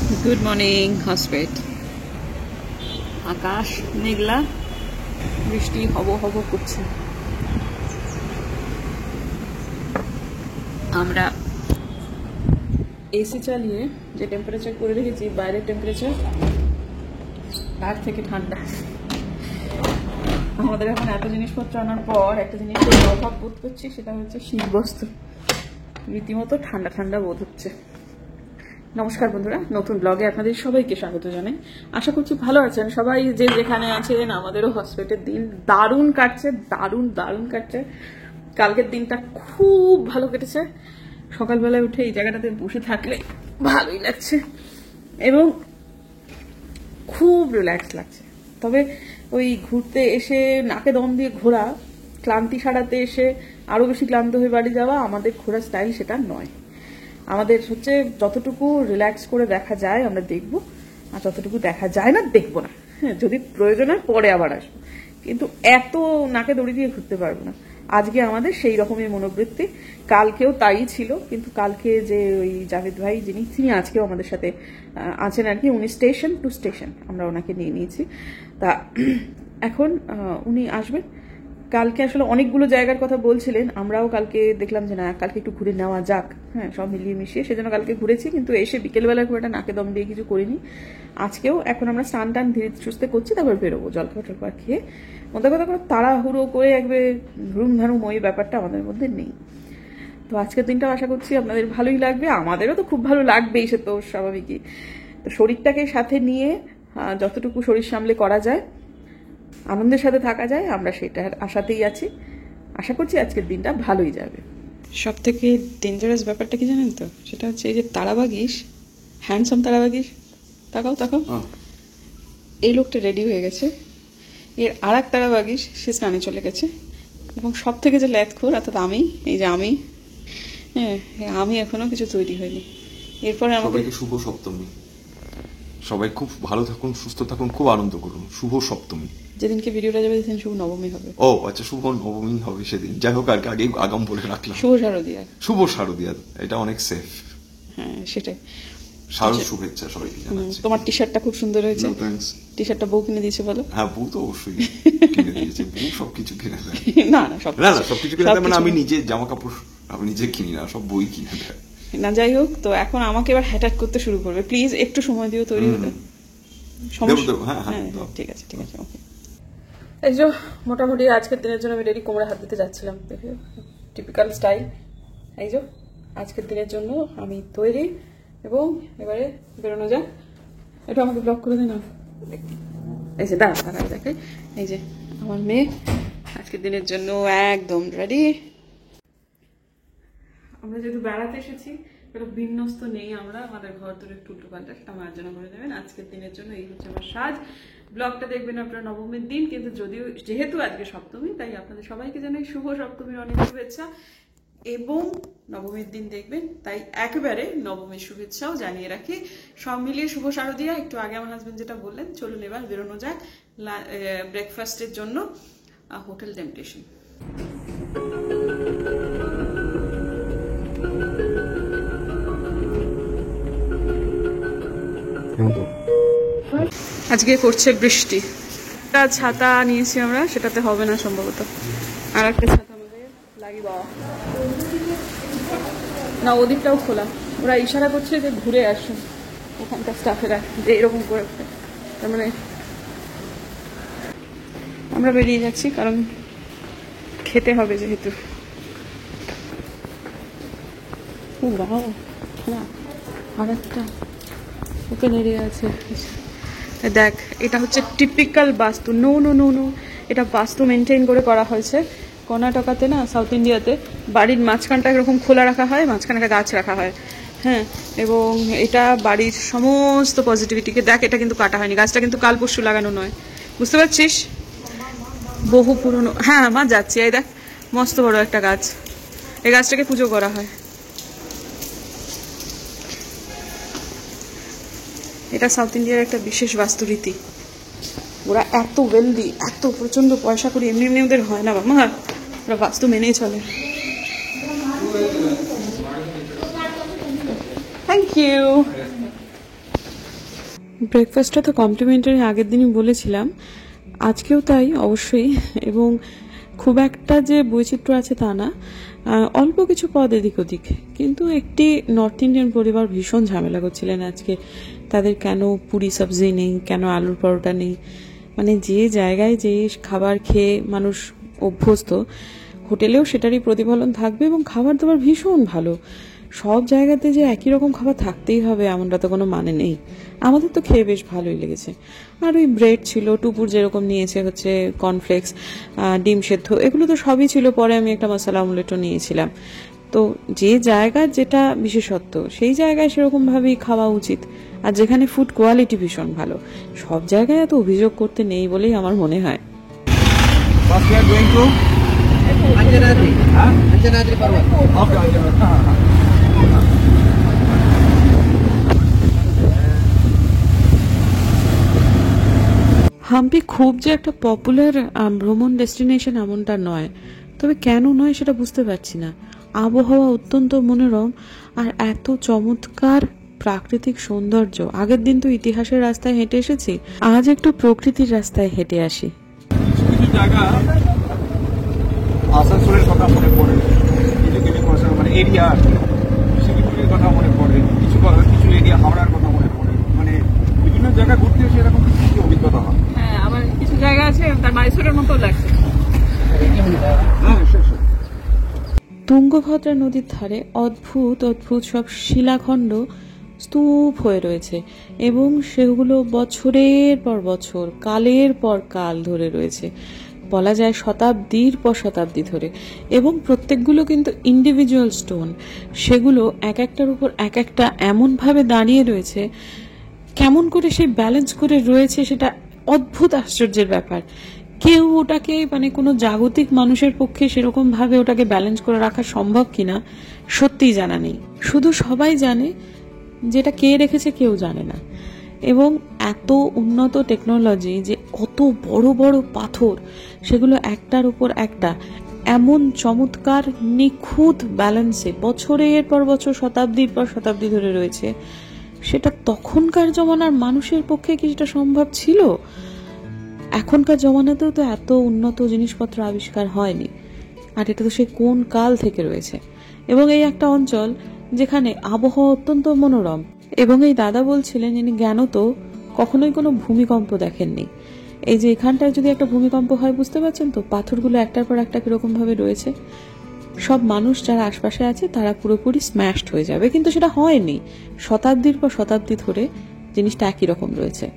Good morning হসপিট। আকাশ মেঘলা, বৃষ্টি হব হব করছে। আমরা এসি চালিয়ে যে টেম্পারেচার করে রেখেছি, বাইরের টেম্পারেচার তার থেকে ঠান্ডা। আমাদের এখন এত জিনিসপত্র আনার পর একটা জিনিসের অভাব বোধ করছি, সেটা হচ্ছে শীতবস্ত্র। রীতিমতো ঠান্ডা ঠান্ডা বোধ হচ্ছে। নমস্কার বন্ধুরা, নতুন ব্লগে আপনাদের সবাইকে স্বাগত জানাই। আশা করছি ভালো আছেন সবাই, যে যেখানে আছেন। আমাদেরও হসপিটালের দিন দারুণ কাটছে, দারুণ দারুণ কাটছে। কালকের দিনটা খুব ভালো কেটেছে। সকালবেলায় উঠে এই জায়গাটাতে বসে থাকলে ভালোই লাগছে এবং খুব রিল্যাক্স লাগছে। তবে ওই ঘুরতে এসে নাকে দম দিয়ে ঘোরা, ক্লান্তি সারাতে এসে আরো বেশি ক্লান্ত হয়ে বাড়ি যাওয়া আমাদের ঘোরার স্টাইল সেটা নয়। আমাদের হচ্ছে যতটুকু রিল্যাক্স করে দেখা যায় আমরা দেখবো, আর যতটুকু দেখা যায় না দেখবো না। হ্যাঁ, যদি প্রয়োজন হয় পরে আবার আসবো, কিন্তু এত নাকে দড়ি দিয়ে ঘুরতে পারবো না। আজকে আমাদের সেই রকমের মনোবৃত্তি, কালকেও তাই ছিল। কিন্তু কালকে যে ওই জাভেদ ভাই তিনি আজকেও আমাদের সাথে আছেন আর কি। উনি স্টেশন টু স্টেশন আমরা ওনাকে নিয়ে নিয়েছি। তা এখন উনি আসবেন। কালকে আসলে অনেকগুলো জায়গার কথা বলছিলেন, আমরাও কালকে দেখলাম যে না, কালকে একটু ঘুরে নেওয়া যাক। হ্যাঁ, সব মিলিয়ে মিশিয়ে সেজন্য কালকে ঘুরেছি, কিন্তু এসে বিকেলবেলা খুব একটা নাকে দম দিয়ে কিছু করিনি। আজকেও এখন আমরা স্নান টান ধীরে সুস্থে করছি, তারপর বেরোবো জলখাবার টলখাবার খেয়ে। মধ্যে কথা কোনো তাড়াহুড়ো করে একবারে ধুম ধারুম ওই ব্যাপারটা আমাদের মধ্যে নেই। তো আজকের দিনটাও আশা করছি আপনাদের ভালোই লাগবে, আমাদেরও তো খুব ভালো লাগবেই, সে তো স্বাভাবিকই। তো শরীরটাকে সাথে নিয়ে যতটুকু শরীর সামলে করা যায়, আনন্দের সাথে থাকা যায়, আমরা সেটার আশাতেই আছি। আশা করছি আজকের দিনটা ভালোই যাবে। সব থেকে ডেঞ্জারাস ব্যাপারটা কি জানেন তো? সেটা হচ্ছে এই যে তারাবাগিস, হ্যান্ডসাম তারাবাগিস, তাকাও তাকাও, এই লোকটা রেডি হয়ে গেছে। এর আর এক তারাবাগিস, সে স্নানে চলে গেছে। এবং সব থেকে যে ল্যাথখোর অর্থাৎ আমি, এই যে আমি, হ্যাঁ আমি এখনো কিছু তৈরি হয়নি। এরপরে সবাইকে শুভ সপ্তমী। সবাই খুব ভালো থাকুন, সুস্থ থাকুন, খুব আনন্দ করুন। শুভ সপ্তমী। যেদিনকে ভিডিওটা যাবে সেদিন শুভ নবমী হবে। ও আচ্ছা, শুভ নবমী হবে সেদিন। যাই হোক, আর আগে আগাম বলে রাখলাম। শুভ শারদিয়া। শুভ শারদিয়া, এটা অনেক সেফ। হ্যাঁ সেটাই। শারদ শুভেচ্ছা সবাইকে জানাচ্ছি। তোমার টি শার্টটা খুব সুন্দর হয়েছে। টি শার্টটা বউ কিনে দিয়েছে বলো? হ্যাঁ, বউ তো অবশ্যই কিনে দিয়েছে। বউ সবকিছু কিনে দেয়। না না, সবকিছু কিনে দেয় মানে আমি নিজে জামা কাপড় আমি নিজে কিনি না, সব বই কিনে দেয়। না যাই হোক, তো এখন আমাকে এবার হ্যাটাক করতে শুরু করবে। প্লিজ একটু সময় দিও তৈরি হতে। হ্যাঁ ঠিক আছে ঠিক আছে, ওকে। এই যে মোটামুটি আজকের দিনের জন্য আমি রেডি, কোমরে হাত দিতে যাচ্ছিলাম, দেখে টিপিক্যাল স্টাইল। এই যে আজকের দিনের জন্য আমি তৈরি এবং এবারে বেরোনো যাক। এটা আমাকে ব্লক করে দিই না। এই যে দাঁড়া দাঁড়া দেখে, এই যে আমার মেয়ে আজকের দিনের জন্য একদম রেডি। আমরা যেহেতু বেড়াতে এসেছি, এটা বিন্যস্ত নেই আমরা, আমাদের ঘর তোর একটু উল্টো পাল্টা, সেটা মার্জনা করে দেবেন। আজকের দিনের জন্য এই হচ্ছে আমার সাজ। ব্লগটা দেখবেন আপনারা নবমীর দিন, কিন্তু যেহেতু আজকে সপ্তমী, তাই আপনাদের সবাইকে জানাই শুভ সপ্তমীর অনেক শুভেচ্ছা। এবং নবমীর দিন দেখবেন, তাই একেবারে নবমীর শুভেচ্ছাও জানিয়ে রাখি। সব মিলিয়ে শুভ শারদিয়া। একটু আগে আমার হাজবেন্ড যেটা বললেন, চলুন এবার বেরোনো যাক ব্রেকফাস্টের জন্য হোটেল টেম্পটেশন। আজকে করছে বৃষ্টি। একটা ছাতা নিয়েছি আমরা, সেটাতে হবে না সম্ভবত। আর একটা ছাতা আমাদের লাগি বাবা না, ওদিকটাও খোলা। ওরা ইশারা করছে যে ঘুরে আসুন, ওখানকার স্টাফেরা যে এরকম করে। তার মানে আমরা বেরিয়ে যাচ্ছি, কারণ খেতে হবে যেহেতু। ও বাবা, আর একটা ওপেন এরিয়া আছে। দেখ, এটা হচ্ছে টিপিক্যাল বাস্তু। নো নো নো নো, এটা বাস্তু মেনটেন করে করা হয়েছে। কর্ণাটকাতে না, সাউথ ইন্ডিয়াতে বাড়ির মাঝখানটা এরকম খোলা রাখা হয়, মাঝখানে একটা গাছ রাখা হয়। হ্যাঁ, এবং এটা বাড়ির সমস্ত পজিটিভিটিকে, দেখ এটা কিন্তু কাটা হয়নি, গাছটা কিন্তু কাল পরশু লাগানো নয়, বুঝতে পারছিস? বহু পুরনো। হ্যাঁ মা, যাচ্ছি। এই দেখ মস্ত বড় একটা গাছ, এই গাছটাকে পুজো করা হয়। এটা সাউথ ইন্ডিয়ার একটা বিশেষ বাস্তুরীতি। ওরা এত ওয়েলদি, এত প্রচন্ড পয়সা করে, এমনি এমনি ওদের হয় না বাবা, ওরা বাস্তু মেনেই চলে। Thank you. ব্রেকফাস্টটা তো কমপ্লিমেন্টারি আগের দিনই বলেছিলাম, আজকেও তাই অবশ্যই। এবং খুব একটা যে বৈচিত্র্য আছে তা না, অল্প কিছু পদ এদিক ওদিক। কিন্তু একটি নর্থ ইন্ডিয়ান পরিবার ভীষণ ঝামেলা করছিলেন আজকে, তাদের কেন পুরি সবজি নেই, কেন আলুর পরোটা নেই। মানে যে জায়গায় যে খাবার খেয়ে মানুষ অভ্যস্ত, হোটেলেও সেটারই প্রতিফলন থাকবে এবং খাবার দাবার ভীষণ ভালো। সব জায়গাতে যে একই রকম খাবার থাকতেই হবে এমনটা তো কোনো মানে নেই। আমাদের তো খেয়ে বেশ ভালোই লেগেছে। আর ওই ব্রেড ছিল, টুপুর যেরকম নিয়েছে হচ্ছে কর্নফ্লেক্স, ডিম সেদ্ধ, এগুলো তো সবই ছিল। পরে আমি একটা মশলা অমলেটও নিয়েছিলাম। তো যে জায়গার যেটা বিশেষত্ব সেই জায়গায় সেরকমভাবেই খাওয়া উচিত। আর যেখানে ফুড কোয়ালিটি ভীষণ ভালো, সব জায়গায় এত অভিযোগ করতে নেই বলেই আমার মনে হয়। হাম্পি খুব যে একটা পপুলার ভ্রমণ ডেস্টিনেশন এমনটা নয়, তবে কেন নয় সেটা বুঝতে পারছি না। আবহাওয়া অত্যন্ত মনোরম আর এত চমৎকার প্রাকৃতিক সৌন্দর্য। আগের দিন তো ইতিহাসের রাস্তায় হেঁটে এসেছি, আজ একটু প্রকৃতির রাস্তায় হেঁটে আসি। কিছু জায়গা আসানসোলের কথা মনে পড়ে, কিছু মানে এরিয়া শিলিগুড়ির কথা মনে পড়ে, কিছু এরিয়া হাওড়ার কথা মনে পড়ে। মানে বিভিন্ন জায়গা ঘুরতে এসে এরকম কিছু অভিজ্ঞতা হয়। হ্যাঁ, আমার কিছু জায়গা আছে তার মাইসোরের মতো লাগছে। তুঙ্গভদ্রা নদীর ধারে অদ্ভুত অদ্ভুত সব শিলাখণ্ড স্তূপ হয়ে রয়েছে এবং সেগুলো বছরের পর বছর, কালের পর কাল ধরে রয়েছে, বলা যায় শতাব্দীর পর শতাব্দী ধরে। এবং প্রত্যেকগুলো কিন্তু ইন্ডিভিজুয়াল স্টোন, সেগুলো এক একটার উপর এক একটা এমনভাবে দাঁড়িয়ে রয়েছে, কেমন করে সেই ব্যালেন্স করে রয়েছে সেটা অদ্ভুত আশ্চর্যের ব্যাপার। কেউ ওটাকে মানে কোনো জাগতিক মানুষের পক্ষে সেরকম ভাবে ওটাকে ব্যালেন্স করে রাখা সম্ভব কিনা সত্যিই জানা নেই। শুধু সবাই জানে যেটা কে রেখেছে, কেউ জানে না। এবং এত উন্নত টেকনোলজি যে অত বড় বড় পাথর, সেগুলো একটার উপর একটা এমন চমৎকার নিখুঁত ব্যালেন্সে বছরের পর বছর, শতাব্দীর পর শতাব্দী ধরে রয়েছে, সেটা তখনকার জমানার মানুষের পক্ষে কি সেটা সম্ভব ছিল? এখনকার জমানাতেও তো এত উন্নত জিনিসপত্র আবিষ্কার হয়নি। আর এটা তো সে কোন কাল থেকে রয়েছে। এবং এই একটা অঞ্চল যেখানে আবহাওয়া অত্যন্ত মনোরম। এবং এই দাদা বলছিলেন ইনি জ্ঞানত কখনোই কোনো ভূমিকম্প দেখেননি। এই যে এখানটায় যদি একটা ভূমিকম্প হয়, বুঝতে পারছেন তো পাথরগুলো একটার পর একটা কিরকম ভাবে রয়েছে, সব মানুষ যারা আশপাশে আছে তারা পুরোপুরি স্ম্যাশড হয়ে যাবে। কিন্তু সেটা হয়নি, শতাব্দীর পর শতাব্দী ধরে জিনিসটা একই রকম রয়েছে।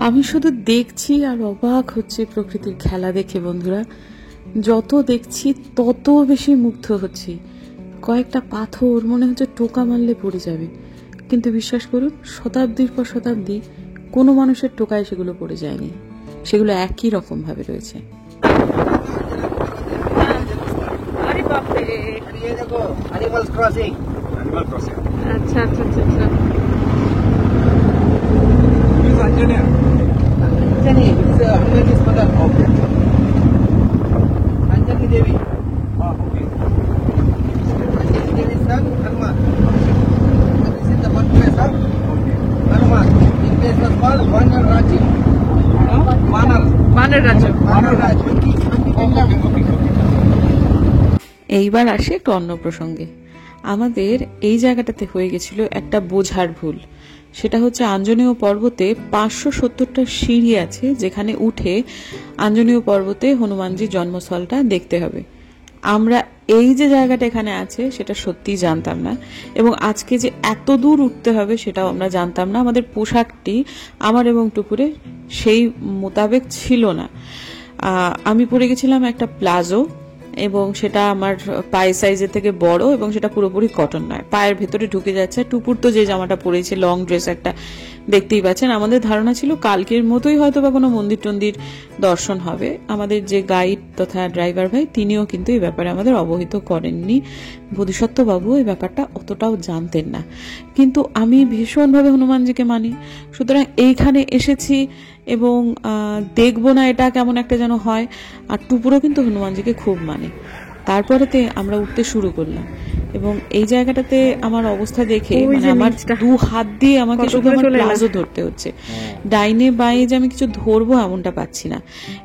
আমি শুধু দেখছি আর অবাক হচ্ছে প্রকৃতির খেলা দেখে বন্ধুরা। যত দেখছি তত বেশি মুগ্ধ হচ্ছি। কয়েকটা পাথর মনে হচ্ছে টোকা মারলে পড়ে যাবে, কিন্তু বিশ্বাস করুন শতাব্দীর পর শতাব্দী কোনো মানুষের টোকায় সেগুলো পড়ে যায়নি, সেগুলো একই রকম ভাবে রয়েছে। আচ্ছা আচ্ছা আচ্ছা আচ্ছা। Anjani, it's Hanumanji's mother. Okay. Anjani Devi. Okay. Anjani Devi's son, Hanuman. This is the birthplace of Hanuman. This place was called Vanar Raji. Vanar. Vanar Raja. Vanar Raji. Okay. এইবার আসে একটু অন্য প্রসঙ্গে। আমাদের এই জায়গাটাতে হয়ে গেছিল একটা বোঝার ভুল। সেটা হচ্ছে আঞ্জনেয় পর্বতে 570টা সিঁড়ি আছে, যেখানে উঠে আঞ্জনেয় পর্বতে হনুমানজির জন্মস্থলটা দেখতে হবে। আমরা এই যে জায়গাটা এখানে আছে সেটা সত্যিই জানতাম না, এবং আজকে যে এত দূর উঠতে হবে সেটাও আমরা জানতাম না। আমাদের পোশাকটি আমার এবং টুকুরে সেই মোতাবেক ছিল না। আমি পরে গেছিলাম একটা প্লাজো, এবং সেটা আমার পায়ে সাইজের থেকে বড়, এবং সেটা পুরোপুরি কটন নয়, পায়ের ভেতরে ঢুকে যাচ্ছে। টুপুর তো যে জামাটা পরেছে লং ড্রেস একটা, দেখতেই পাচ্ছেন। আমাদের ধারণা ছিল কালকের মতোই হয়তো বা কোনো মন্দির টন্দির দর্শন হবে। আমাদের যে গাইড তথা ড্রাইভার ভাই তিনিও কিন্তু এই ব্যাপারে আমাদের অবহিত করেননি। বোধিসত্ত্ব বাবু এই ব্যাপারটা অতটাও জানতেন না, কিন্তু আমি ভীষণভাবে হনুমানজিকে মানি, সুতরাং এইখানে এসেছি এবং দেখবো না এটা কেমন একটা যেন হয়। আর টুপুরও কিন্তু হনুমানজিকে খুব মানে। তারপরেতে আমরা উঠতে শুরু করলাম, এবং এই জায়গাটাতে আমার অবস্থা দেখে মানে আমার 2 হাত দিয়ে আমাকে শুধু আমার প্লাজো ধরতে হচ্ছে। ডাইনে বাঁয়ে যে আমি কিছু ধরবো এমনটা পাচ্ছি না।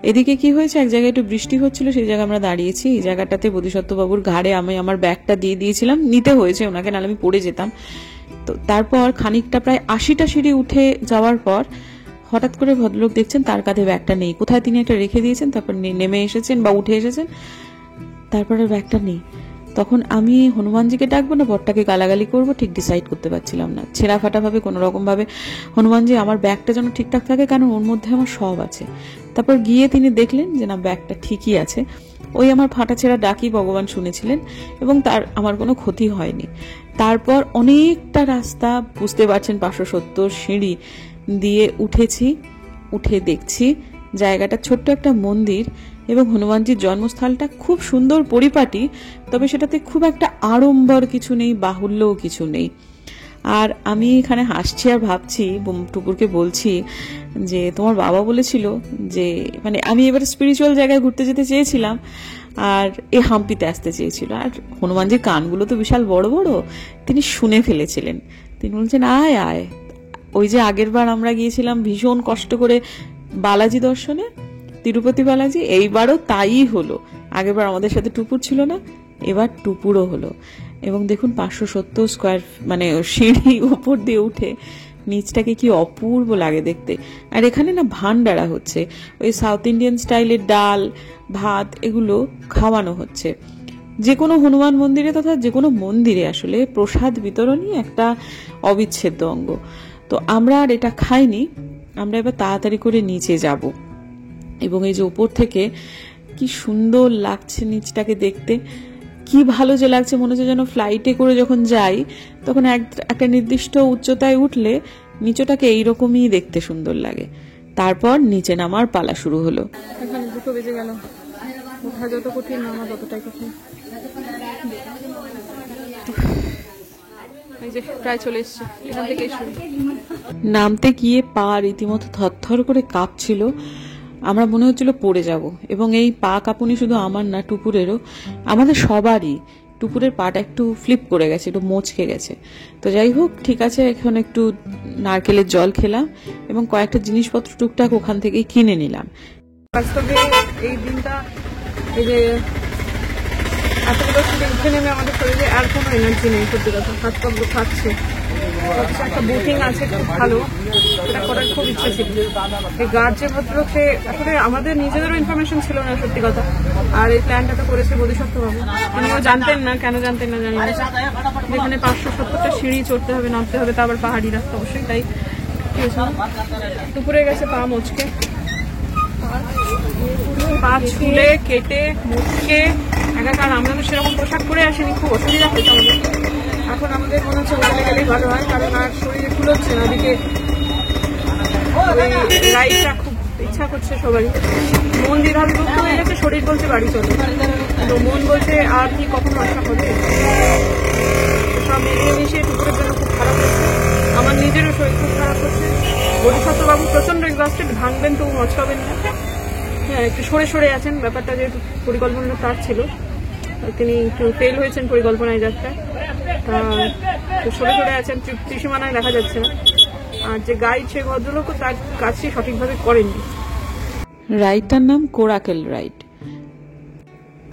এদিকে কি হয়েছে, এক জায়গায় একটু বৃষ্টি হচ্ছিল, সেই জায়গায় আমরা দাঁড়িয়েছি। এই জায়গাটাতে বোধিসত্ত্ব বাবুর ঘাড়ে আমি আমার ব্যাগটা দিয়ে দিয়েছিলাম, নিতে হয়েছে ওনাকে, নাহলে আমি পড়ে যেতাম। তো তারপর খানিকটা প্রায় 80টা সিঁড়ি উঠে যাওয়ার পর হঠাৎ করে ভদ্রলোক দেখছেন তার কাঁধে ব্যাগটা নেই। কোথায় তিনি একটা রেখে দিয়েছেন, তারপর নেমে এসেছেন বা উঠে এসেছেন, তারপরে ব্যাগটা নেই। তখন আমি হনুমানজিকে ডাকবো না বরটাকে গালাগালি করবো ঠিক ডিসাইড করতে পারছিলাম না। ছেঁড়া ফাটা ভাবে কোনো রকম ভাবে হনুমানজি আমার ব্যাগটা যেন ঠিকঠাক থাকে, কারণ ওর মধ্যে আমার সব আছে। তারপর গিয়ে তিনি দেখলেন যে না, ব্যাগটা ঠিকই আছে। ওই আমার ফাটা ছেঁড়া ডাকি ভগবান শুনেছিলেন, এবং তার আমার কোনো ক্ষতি হয়নি। তারপর অনেকটা রাস্তা, বুঝতে পারছেন 570 সিঁড়ি দিয়ে উঠেছি। উঠে দেখছি জায়গাটা ছোট্ট একটা মন্দির, এবং হনুমানজির জন্মস্থলটা খুব সুন্দর পরিপাটি, তবে সেটাতে খুব একটা আড়ম্বর কিছু নেই, বাহুল্যও কিছু নেই। আর আমি এখানে হাসছি আর ভাবছি, টুকুরকে বলছি যে তোমার বাবা বলেছিল যে মানে আমি এবারে স্পিরিচুয়াল জায়গায় ঘুরতে যেতে চেয়েছিলাম, আর এ হাম্পিতে আসতে চেয়েছিল। আর হনুমানজির কানগুলো তো বিশাল বড় বড়, তিনি শুনে ফেলেছিলেন। তিনি বলছেন আয় আয়। ওই যে আগের বার আমরা গিয়েছিলাম ভীষণ কষ্ট করে বালাজি দর্শনে, তিরুপতি বালাজি, এইবারও তাই হলো। আগেরবার আমাদের সাথে টুপুর ছিল না, এবার টুপুরও হলো। এবং দেখুন 570 স্কোয়ার মানে সিঁড়ি উপর দিয়ে উঠে নিচটাকে কি অপূর্ব লাগে দেখতে। আর এখানে না ভান্ডারা হচ্ছে, ওই সাউথ ইন্ডিয়ান স্টাইলের ডাল ভাত এগুলো খাওয়ানো হচ্ছে। যে কোনো হনুমান মন্দিরে তথা যে কোনো মন্দিরে আসলে প্রসাদ বিতরণই একটা অবিচ্ছেদ্য অঙ্গ। তো আমরা আর এটা খাইনি, আমরা এবার তাড়াতাড়ি করে নিচে যাব। এবং এই যে উপর থেকে কি সুন্দর লাগছে নিচটাকে দেখতে, কি ভালো যে লাগছে, মনে হচ্ছে যেন ফ্লাইটে করে যখন যাই তখন একটা নির্দিষ্ট উচ্চতায় উঠলে নিচটাকে এইরকমই দেখতে সুন্দর লাগে। তারপর নিচে নামার পালা শুরু হলো। এখানে 2 বেজে গেল। ওঠা যত কঠিন, নামা ততটাই কঠিন। এই যে প্রায় চলে এসছে, এখান থেকেই শুরু। নামতে গিয়ে পা রীতিমতো থরথর করে কাঁপছিল, আমরা মনে হচ্ছিল পড়ে যাব। এবং এই পা কাঁপুনি শুধু আমার না, টুপুরেরও, আমাদের সবারই। টুপুরের পাটা একটু ফ্লিপ করে গেছে, একটু মোচকে গেছে। তো যাই হোক, ঠিক আছে, এখন একটু নারকেলের জল খেলাম এবং কয়েকটা জিনিসপত্র টুকটাক ওখান থেকেই কিনে নিলাম। বাস্তবে এই দিনটা, এই যে এতগুলো উঠে নেমে আমাদের শরীরে আর কোনো এনার্জি নেই, সত্যি কথা। হাত পাগুলো খাচ্ছে। একটা বুকিং আছে খুব ভালো, এটা করার খুব ইচ্ছে ছিল। এই গার্ড যে ভদ্রলোক, সে আসলে আমাদের নিজেদেরও ইনফরমেশন ছিল না, সত্যি কথা। আর এই প্ল্যানটা তো করেছে বোধিসত্ত্ব বাবু, তিনিও জানতেন না, কেন জানতেন না জানি না, যেখানে 570টা সিঁড়ি চড়তে হবে, নামতে হবে, তা আবার পাহাড়ি রাস্তা অবশ্যই। তাই কি হয়েছে, দুপুরে গেছে পা মোচকে, পা ছুলে কেটে মুচকে একাকার। আমরা তো সেরকম পোশাক পরে আসিনি, খুব অসুবিধা হয়েছে আমাদের। এখন আমাদের মনে হচ্ছে ওখানে গেলেই ভালো হয়, কারণ আর শরীরে খুলছে না। ওদিকে রাইডটা খুব ইচ্ছা করছে সবারই। মন দ্বিধাবিভক্ত হয়ে গেছে, শরীর বলছে বাড়ি চলে, তো মন বলছে আর কি কখনো আসা হবে। সব মিলিয়ে মিশিয়ে টুকুরের জন্য খুব খারাপ হচ্ছে, আমার নিজেরও শরীর খুব খারাপ হচ্ছে। বোধিসত্ত্ব বাবু প্রচন্ড এক্সস্টেড, ভাঙবেন তো মচকাবেন না। হ্যাঁ, একটু সরে সরে আছেন, ব্যাপারটা যেহেতু পরিকল্পনাটা তার ছিল, তিনি একটু ফেল হয়েছেন পরিকল্পনায় যাত্রায়, সরে সরে আছেন, ত্রিসীমানায় দেখা যাচ্ছে না। আর যে গাইড, সেই ভদ্রলোকও তার কাজটি সঠিকভাবে করেননি। রাইডটার নাম কোরাকেল রাইড।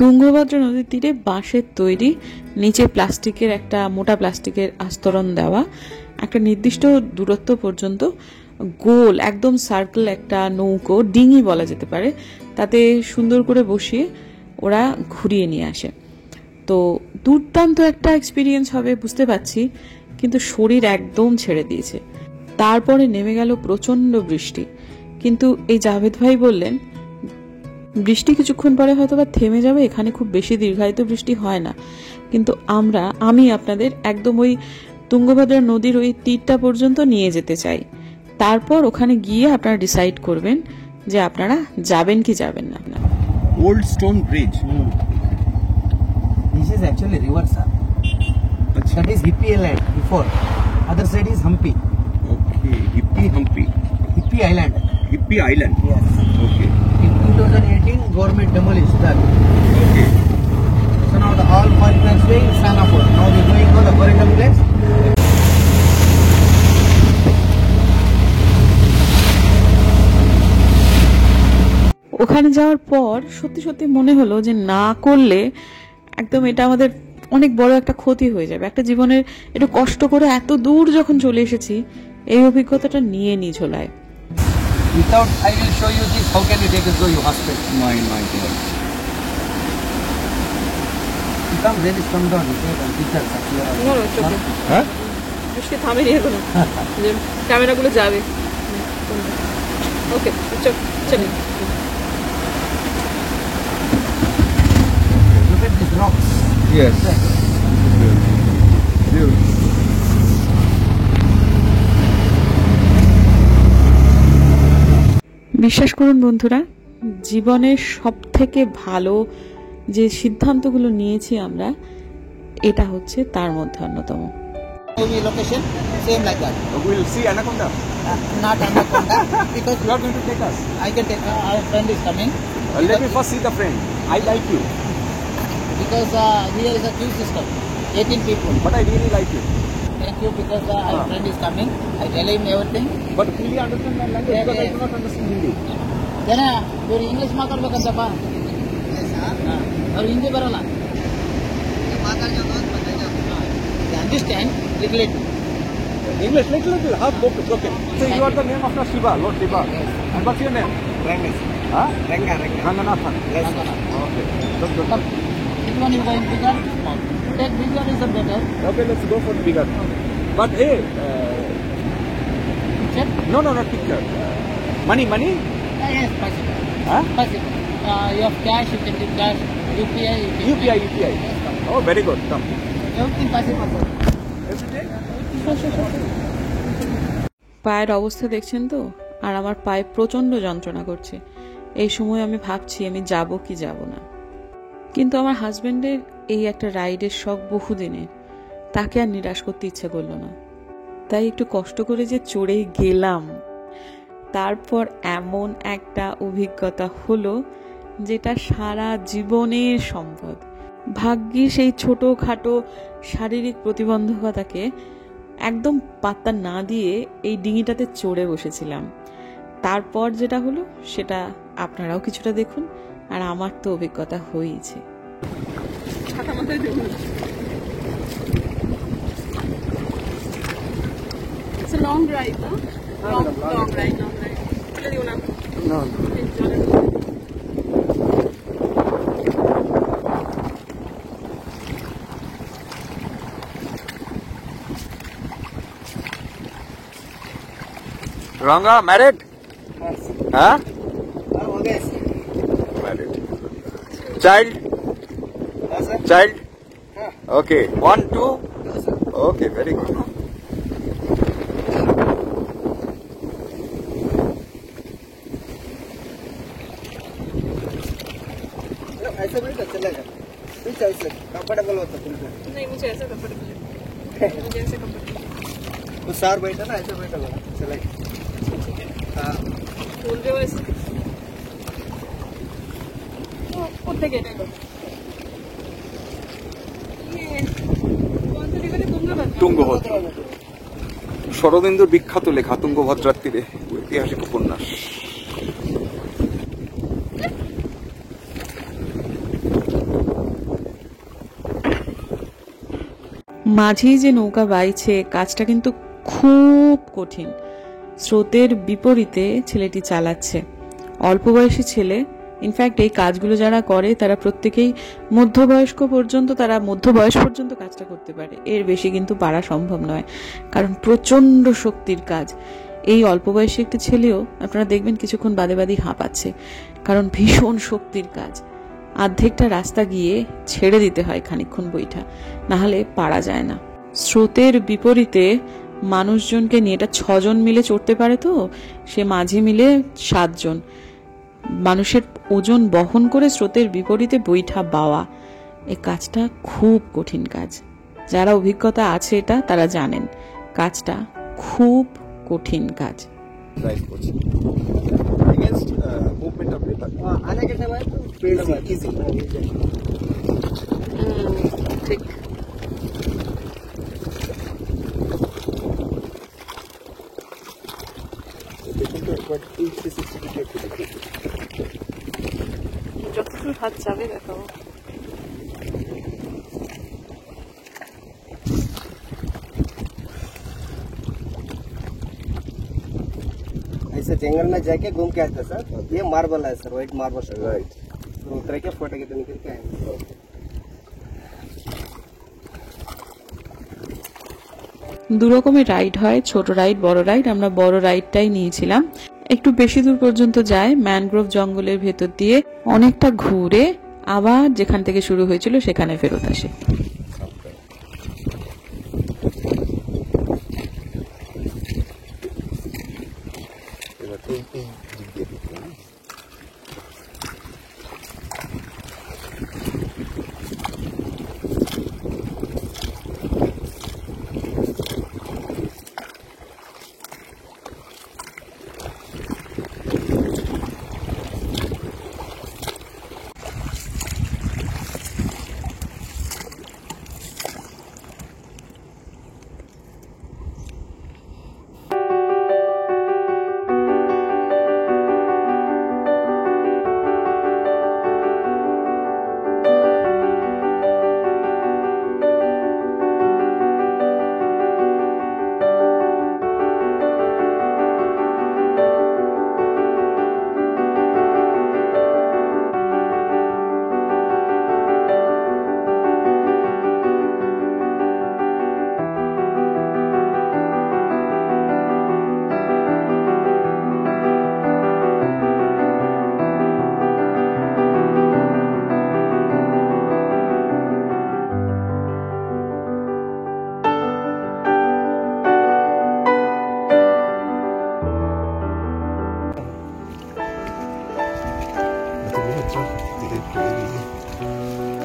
তুঙ্গভদ্রা নদীর তীরে বাঁশের তৈরি, নিচে প্লাস্টিকের একটা মোটা প্লাস্টিকের আস্তরণ দেওয়া, একটা নির্দিষ্ট দূরত্ব পর্যন্ত গোল একদম সার্কেল একটা নৌকো, ডিঙি বলা যেতে পারে, তাতে সুন্দর করে বসিয়ে ওরা ঘুরিয়ে নিয়ে আসে। তো দুর্দান্ত একটা এক্সপিরিয়েন্স হবে বুঝতে পারছি, কিন্তু শরীর একদম ছেড়ে দিয়েছে। তারপরে নেমে গেল প্রচন্ড বৃষ্টি, কিন্তু এই জাভেদ ভাই বললেন বৃষ্টি কিছুক্ষণ পরে হয়তো বা থেমে যাবে, এখানে খুব বেশি দীর্ঘায়িত বৃষ্টি হয় না। কিন্তু আমি আপনাদের একদম ওই তুঙ্গভদ্রা নদীর ওই তীরটা পর্যন্ত নিয়ে যেতে চাই, তারপর ওখানে গিয়ে আপনারা ডিসাইড করবেন যে আপনারা যাবেন কি যাবেন না। Old stone bridge. This is actually river, sir. That is Hippie Island before. Other side is Hampi. Okay, Hippie Island. Hippie Island. Yes. Okay. In 2018, government demolished that. Okay. So now the all foreigners staying in Sanapur. Now we going for the foreigner place. ওখানে যাওয়ার পর সত্যি সত্যি মনে হলো যে না করলে একদম এটা আমাদের অনেক বড় একটা ক্ষতি হয়ে যাবে। একটা জীবনের একটু কষ্ট করে এত দূর যখন চলে এসেছি, এই অভিজ্ঞতাটা নিয়ে নি ঝোলায়। Without, I will show you this. How can you take us to your hospital? My God. Come, then is come down. হ্যাঁ? বৃষ্টি থামেনি এখনো, ক্যামেরাগুলো যাবে। ওকে, চলো। Look at these rocks. Yes. Beautiful. বিশ্বাস করুন বন্ধুরা, জীবনের সব থেকে ভালো যে সিদ্ধান্তগুলো নিয়েছি আমরা, এটা হচ্ছে তার মধ্যে অন্যতম। Maybe location same like that. We'll see Anaconda. Not Anaconda because You are going to take us. I can take. Our friend is coming. Let me first see the friend. I like you, Because here is a queue system. 18 people. but I really like you. Thank you because our friend is coming. I tell him everything. But will you understand my language? Yeah, Because I yeah. do not understand Hindi. ಜನ ಇವ್ರು English ಮಾತಾಡ್ಬೇಕಂತಪ್ಪ, ಅವ್ರು ಹಿಂದಿ ಬರಲ್ಲ. Understand little English, little. Half focus. Okay. So you are the name of the Shiva, Lord Shiva. And what's your name? Rangas. Huh? Ranga. Ranganathan. Yes. Okay. That's good. Which one you going bigger? Take bigger is better. Okay, let's go for the bigger. But hey, Picture? no, not picture. Money. Yes, possible. Huh? Possible. You have cash, you can give cash. UPI, you can UPI. Oh, very good. Come. everything possible. পায়ের অবস্থা দেখছেন তো, আর আমার পায়ে প্রচন্ড যন্ত্রণা করছে। এই সময় আমি ভাবছি আমি যাব কি যাব না। কিন্তু আমার হাজবেন্ডের এই একটা রাইডের শখ বহুদিনের, তাকে আর নিরাশ করতে ইচ্ছে করলো না। তাই একটু কষ্ট করে যে চড়ে গেলাম, তারপর এমন একটা অভিজ্ঞতা হলো যেটা সারা জীবনের সম্পদ। ভাগ্যে সেই ছোটোখাটো শারীরিক প্রতিবন্ধকতাকে একদম পাত্তা না দিয়ে এই ডিঙিটাতে চড়ে বসেছিলাম। তারপর যেটা হলো সেটা আপনারাও কিছুটা দেখুন, আর আমার তো অভিজ্ঞতা হয়েছে। It's a long drive, huh? Long ride. চলে দিও না। No. Ranga, married? Yes. Huh? Yes. Married. Child? Yes, sir. Child? Yeah. Okay. 1, 2? Yes, sir. Okay, very good. ऐसे बैठा चलेगा, पीछे ऐसे कंफर्टेबल होता तुमको। नहीं, मुझे ऐसा कंफर्टेबल है। मुझे ऐसे कंफर्टेबल। तो सार बैठा ना, ऐसे बैठा बोला चलेगा। हाँ, बोल रहे हो ऐसे? কোথা থেকে এটা? তুঙ্গভদ্রা। শরদিন্দুর বিখ্যাত লেখা তুঙ্গভদ্রার তীরে, ঐতিহাসিক উপন্যাস। মাঝেই যে নৌকা বাইছে কাজটা কিন্তু খুব কঠিন। স্রোতের বিপরীতে ছেলেটি চালাচ্ছে, অল্প বয়সী ছেলে। ইনফ্যাক্ট এই কাজগুলো যারা করে তারা প্রত্যেকেই মধ্যবয়স পর্যন্ত কাজটা করতে পারে, এর বেশি কিন্তু পারা সম্ভব নয়, কারণ প্রচন্ড শক্তির কাজ। এই অল্প বয়সী একটা ছেলেও আপনারা দেখবেন কিছুক্ষণ বাদে বাদে হাঁপাচ্ছে, কারণ ভীষণ শক্তির কাজ। অর্ধেকটা রাস্তা গিয়ে ছেড়ে দিতে হয় খানিকক্ষণ বৈঠা, নাহলে পারা যায় না। স্রোতের বিপরীতে মানুষজনকে নিয়ে, এটা 6 জন মিলে চড়তে পারে, তো সে মাঝে মিলে 7 জন মানুষের ওজন বহন করে স্রোতের বিপরীতে বৈঠা বাওয়া, এই কাজটা খুব কঠিন কাজ। যারা অভিজ্ঞতা আছে এটা তারা জানেন কাজটা খুব কঠিন কাজ। ড্রাইভ করছি এগেইনস্ট মুভমেন্ট অফ পেপার। आने के समय स्पीड में इजी ঠিক। দেখুন তো একবার 360 ডিগ্রি একটু দেখুন। যতদূর হাত যাবে দেখাবো। ऐसे जंगल में जाके घूम के आते सर। ये मार्बल है sir, white marble sir. Right तो उतर के फोटो के तो निकल के आएंगे। দু রকমের রাইড হয়, ছোট রাইড, বড় রাইড। আমরা বড় রাইডটাই নিয়েছিলাম। একটু বেশি দূর পর্যন্ত যায়, ম্যানগ্রোভ জঙ্গলের ভেতর দিয়ে অনেকটা ঘুরে আবার যেখান থেকে শুরু হয়েছিল সেখানে ফেরত আসে। এবার এই দিক দিয়ে ঢুকবো না?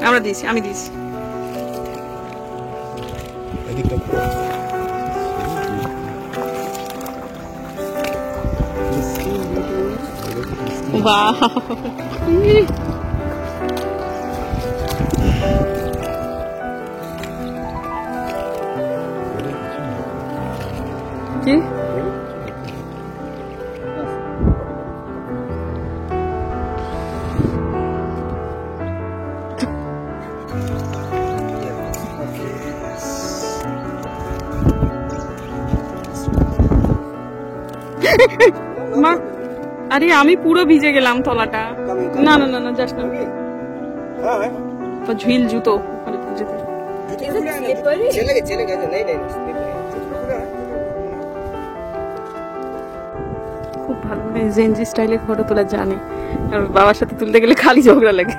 আমরা দিয়েছি, আমি দিয়েছি। এদিকটা পুরো বাহ, কি মা, আরে আমি পুরো ভিজে গেলাম তলাটা। না না না না, যাস না, ঝিল জুতো ওখানে যেতে। चलेगा नहीं नहीं খুব ভালো, মানে জেনজি স্টাইলে ফটো তোলা জানে। আর বাবার সাথে তুলতে গেলে খালি ঝগড়া লাগে।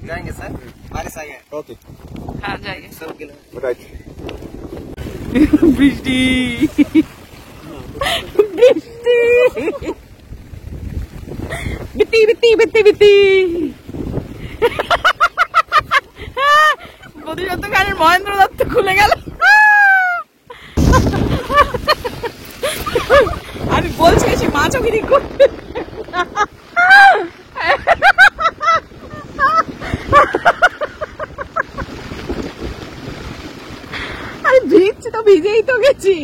जाएंगे सर, बारिश आ गया। ওকে হ্যাঁ যাইগে। सब गिला রাইট বৃষ্টি বৃষ্টি বিতি বিতি বিতি বিতি প্রতিশত গানের মহেন্দ্র দত্ত খুলে গেল। আমি বলছি সে মাছও কিনি করতে ভিজছি তো, ভিজেই তো গেছি,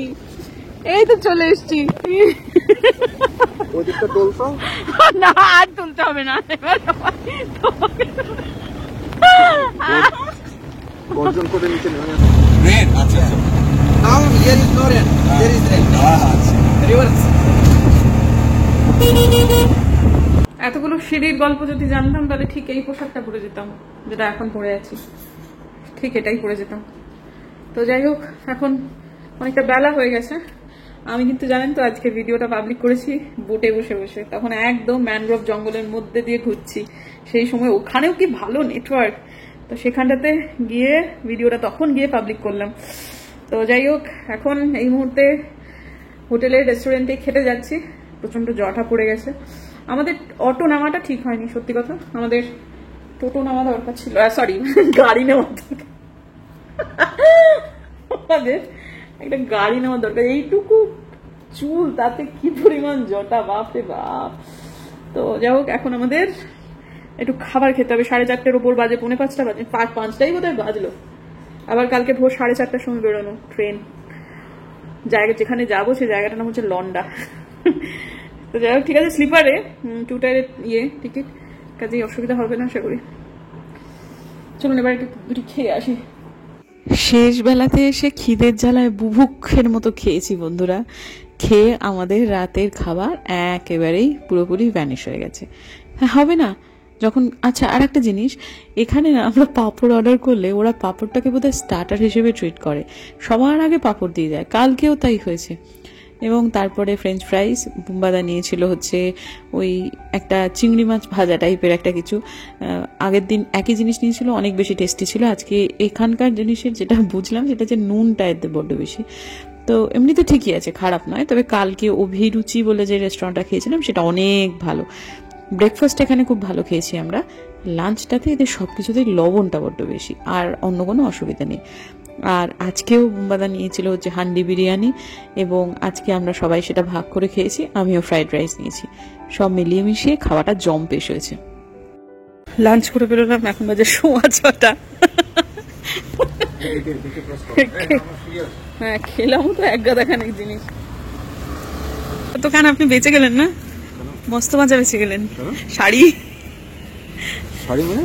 এই তো চলে এসছি। ওদিকটা তোলতো না আর তুলতে হবে না, এবার গর্জন করে নিচে নেমে রেন আচ্ছা আচ্ছা Now here is no rain. There is rain. Reverse. এতগুলো সিঁড়ির গল্প যদি জানতাম তাহলে ঠিক এই পোশাকটা পরে যেতাম যেটা এখন পরে আছি, ঠিক এটাই পরে যেতাম। তো যাই হোক, এখন অনেকটা বেলা হয়ে গেছে। আমি কিন্তু জানেন তো আজকে ভিডিওটা পাবলিক করেছি বোটে বসে বসে, তখন একদম ম্যানগ্রোভ জঙ্গলের মধ্যে দিয়ে ঘুরছি, সেই সময় ওখানেও কি ভালো নেটওয়ার্ক, তো সেখানটাতে গিয়ে ভিডিওটা তখন গিয়ে পাবলিক করলাম। তো যাই হোক, এখন এই মুহূর্তে হোটেলের রেস্টুরেন্টে খেতে যাচ্ছি, প্রচন্ড জটা পড়ে গেছে। আমাদের অটো নামাটা ঠিক হয়নি, সত্যি কথা, আমাদের টোটো নামা দরকার ছিল, সরি গাড়ি নেওয়া দরকার, আমাদের একটা গাড়ি নেওয়া দরকার। এইটুকু চুল তাতে কি পরিমাণ জটা, বাপরে বাপ। তো যাই হোক, এখন আমাদের একটু খাবার খেতে হবে। 4:30-র উপর বাজে, 4:45 বাজে, 5টাই বোধহয় বাজলো। আবার কালকে ভোর 4:30টার সময় বেরোনো ট্রেন, জায়গা যেখানে যাবো সেই জায়গাটার নাম হচ্ছে লন্ডা। তো যাই হোক, ঠিক আছে, স্লিপারে 2 টায়ারের টিকিট, কাজেই অসুবিধা হবে না আশা করি। চলুন এবার একটু দুটি খেয়ে আসি। শেষ বেলাতে এসে খিদের জ্বালায় বুভুক্ষের মতো খেয়েছি বন্ধুরা। খেয়ে আমাদের রাতের খাবার একেবারেই পুরোপুরি ভ্যানিশ হয়ে গেছে। হ্যাঁ, হবে না যখন। আচ্ছা, আর একটা জিনিস, এখানে না আমরা পাঁপড় অর্ডার করলে ওরা পাঁপড়টাকে বোধহয় স্টার্টার হিসেবে ট্রিট করে, সবার আগে পাঁপড় দিয়ে দেয়, কালকেও তাই হয়েছে। এবং তারপরে ফ্রেঞ্চ ফ্রাইস, বুম্বাদা নিয়েছিল হচ্ছে ওই একটা চিংড়ি মাছ ভাজা টাইপের একটা কিছু। আগের দিন একই জিনিস নিয়েছিল, অনেক বেশি টেস্টি ছিল। আজকে এখানকার জিনিসের যেটা বুঝলাম সেটা হচ্ছে নুনটা এতে বড্ড বেশি। তো এমনিতে ঠিকই আছে, খারাপ নয়। তবে কালকে অভিরুচি বলে যে রেস্টুরেন্টটা খেয়েছিলাম সেটা অনেক ভালো। ব্রেকফাস্ট এখানে খুব ভালো খেয়েছি আমরা, লাঞ্চটাতে এদের সব কিছুতেই লবণটা বড্ড বেশি, আর অন্য কোনো অসুবিধা নেই। আর আজকেও বুম্বাদা নিয়েছিল হচ্ছে হান্ডি বিরিয়ানি, এবং আজকে আমরা সবাই সেটা ভাগ করে খেয়েছি। আমিও ফ্রাইড রাইস নিয়েছি, সব মিলিয়ে মিশিয়ে খাওয়াটা জম্পেশ হয়েছে। লাঞ্চ করে বেরোলাম, এখন বাজে 6:15। হ্যাঁ, খেলাম তো এক গাদাখানেক জিনিস। তো কেন আপনি বেঁচে গেলেন না? মস্ত মজা বেঁচে গেলেন। শাড়ি শাড়ি মানে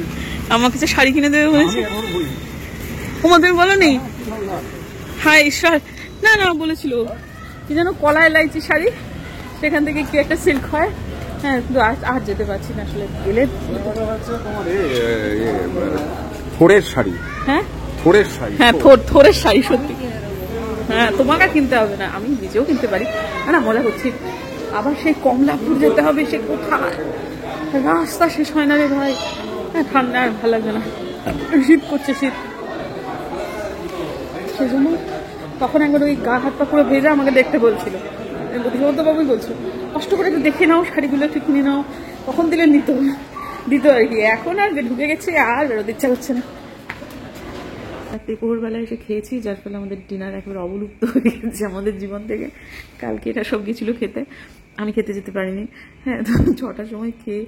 আমার কাছে শাড়ি কিনে দেবে বলেছে। ওমা, তুমি বলো নি? হাই ঈশ্বর, না না বলেছিল কি যেন কলা এলাইচি শাড়ি, সেখান থেকে কি একটা সিল্ক হয়। হ্যাঁ, কিন্তু আর যেতে পারছি না আসলে, গেলে তোমার থোড়ের শাড়ি। হ্যাঁ থোড়ের শাড়ি, হ্যাঁ, থোড়ের শাড়ি সত্যি। হ্যাঁ, তোমাকে আর কিনতে হবে না, আমি নিজেও কিনতে পারি না, মজা করছি। আবার সেই কমলাপুর যেতে হবে, সে কোথায়, রাস্তা শেষ হয় না রে ভাই। হ্যাঁ, ঠান্ডা আর ভালো লাগবে না, শীত করছে, শীত। সেই জন্য তখন একবার ওই গা হাত পা পুরো ভেজা আমাকে দেখতে বলছিল, বাবুই বলছো কষ্ট করে একটু দেখে নাও, শাড়িগুলো একটু কিনে নাও, তখন দিলে দিত আর কি। এখন আর ঢুকে গেছে, আর বেরোতে ইচ্ছা করছে না। দুপুরবেলায় এসে খেয়েছি, যার ফলে আমাদের ডিনার একেবারে অবলুপ্ত হয়ে গেছে আমাদের জীবন থেকে। কালকে এটা সব গেছিল খেতে, আমি খেতে যেতে পারিনি। হ্যাঁ, তো 6টার সময় খেয়ে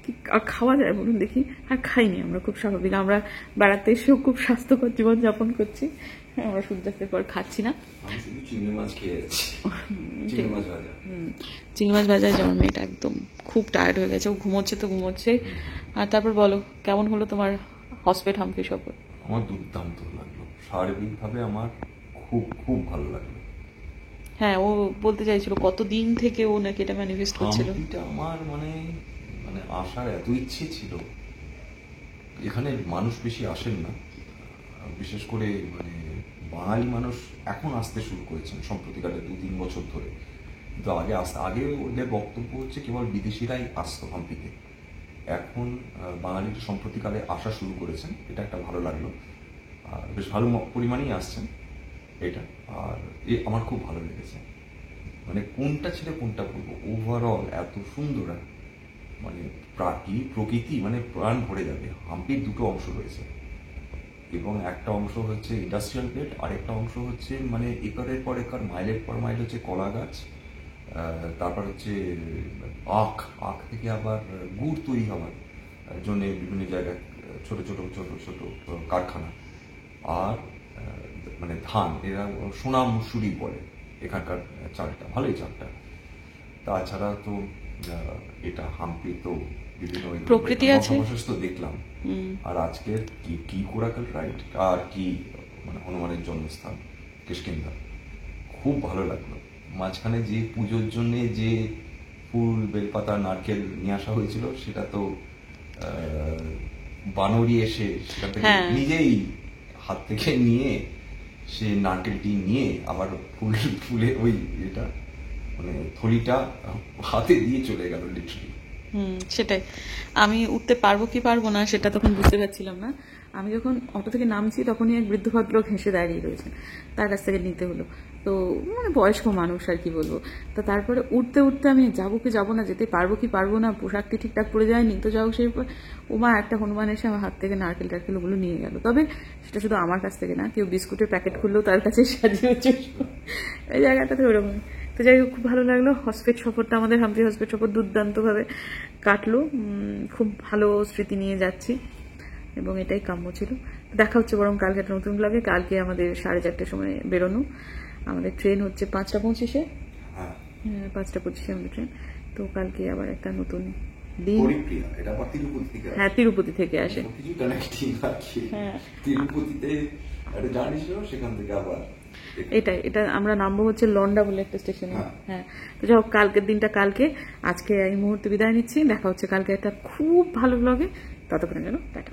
কি আর খাওয়া যায় বলুন দেখি? আর খাইনি আমরা, খুব স্বাভাবিক। আমরা বেড়াতে এসেও খুব স্বাস্থ্যকর জীবনযাপন করছি। হ্যাঁ, আমরা সূর্যাস্তের পর খাচ্ছি না। চিংড়ি মাছ খেয়ে যাচ্ছি, চিংড়ি মাছ ভাজা। চিংড়ি মাছ ভাজায় যেমন মেয়েটা একদম খুব টায়ার্ড হয়ে গেছে, ও ঘুমোচ্ছে তো ঘুমোচ্ছে। আর তারপর বলো, কেমন হলো তোমার হসপিটাল হাম্পি সফর? আমার দুর্দান্ত লাগলো, সার্বিকভাবে আমার খুব খুব ভালো লাগলো। হ্যাঁ, ও বলতে চাইছিল কতদিন থেকে ও নাকি এটা ম্যানিফেস্ট করছিল। হাম্পিটা আমার মানে আসার এত ইচ্ছে ছিল। এখানে মানুষ বেশি আসেন না, বিশেষ করে মানে বাঙালি মানুষ এখন আসতে শুরু করেছেন সম্প্রতিকালে 2-3 বছর ধরে। কিন্তু আগে ওদের বক্তব্য হচ্ছে কেবল বিদেশিরাই আসতো হাম্পিতে। এখন বাঙালিরা সম্প্রতিকালে আসা শুরু করেছেন, এটা একটা ভালো লাগলো। আর বেশ ভালো পরিমাণেই আসছেন এটা, আর আমার খুব ভালো লেগেছে। মানে কোনটা ছেড়ে কোনটা বলবো, ওভারঅল এত সুন্দর, মানে প্রকৃতি মানে প্রাণ ভরে যাবে। হাম্পির দুটো অংশ রয়েছে, এবং একটা অংশ হচ্ছে ইন্ডাস্ট্রিয়াল বেল্ট, আরেকটা অংশ হচ্ছে মানে একরের পর একর, মাইলের পর মাইল হচ্ছে কলা গাছ, তারপর হচ্ছে আখ থেকে আবার গুড় তৈরি হওয়ার জন্য বিভিন্ন জায়গায় ছোট ছোট ছোট ছোট কারখানা। আর মানে ধান, এরা সোনা মুসুরি বলে এখানকার চালটা, ভালোই চালটা। তাছাড়া তো এটা হাম্পি তো বিভিন্ন ওই প্রকৃতি আছে। ধ্বংসাবশেষ তো দেখলাম। আর আজকের কি কোরাকাল রাইট আর কি মানে হনুমানের জন্মস্থান কিষ্কিন্ধা, খুব ভালো লাগলো। মাঝখানে যে পুজোর জন্য যে ফুল, বেলপাতা, নারকেল নিয়ে আসা হয়েছিল, সেটা তো বানরি এসে সেটা থেকে নিজেই হাত থেকে নিয়ে সে নারকেলটি নিয়ে আবার ফুলে ওই এটা মানে থলিটা হাতে দিয়ে চলে গেল লিটারালি। সেটাই। আমি উঠতে পারবো কি পারবো না সেটা তখন বুঝতে পারছিলাম না। আমি যখন অটো থেকে নামছি তখনই এক বৃদ্ধ ভদ্রলোক হেসে দাঁড়িয়ে রয়েছেন, তার কাছ থেকে নিতে হলো। তো মানে বয়স্ক মানুষ আর কি বলবো। তো তারপরে উঠতে উঠতে আমি যাবো কি যাবো না, যেতে পারবো কি পারবো না, পোশাকটি ঠিকঠাক পরে যায়নি। তো যাও সেই ওমা একটা হনুমান এসে আমার হাত থেকে নারকেল টারকেল ওগুলো নিয়ে গেল। তবে সেটা শুধু আমার কাছ থেকে না, কেউ বিস্কুটের প্যাকেট খুললেও তার কাছে সাজিয়ে হচ্ছে এই জায়গাটাতে ওরকম। তো যাই হোক, খুব ভালো লাগলো। হসপিট সফরটা আমাদের হাম্পি হসপিট সফর দুর্দান্তভাবে কাটলো। খুব ভালো স্মৃতি নিয়ে যাচ্ছি এবং এটাই কাম্য ছিল। দেখা হচ্ছে বরং কালকে একটা নতুন ব্লগে। কালকে আমাদের 4:30টার সময় বেরোনো, আমাদের ট্রেন হচ্ছে 5:25-এ। 5:25-এ আমাদের ট্রেন। তো কালকে আবার একটা নতুন দিন। হ্যাঁ, তিরুপতি থেকে আসে। হ্যাঁ, তিরুপতিতে একটা জার্নি ছিল, সেখান থেকে আবার এটা আমরা নামবো হচ্ছে লন্ডা বলে একটা স্টেশনে। হ্যাঁ, তো যাই হোক, কালকের দিনটা কালকে। আজকে এই মুহূর্তে বিদায় নিচ্ছি। দেখা হচ্ছে কালকে একটা খুব ভালো ব্লগে। ততক্ষণের জন্য টাটা।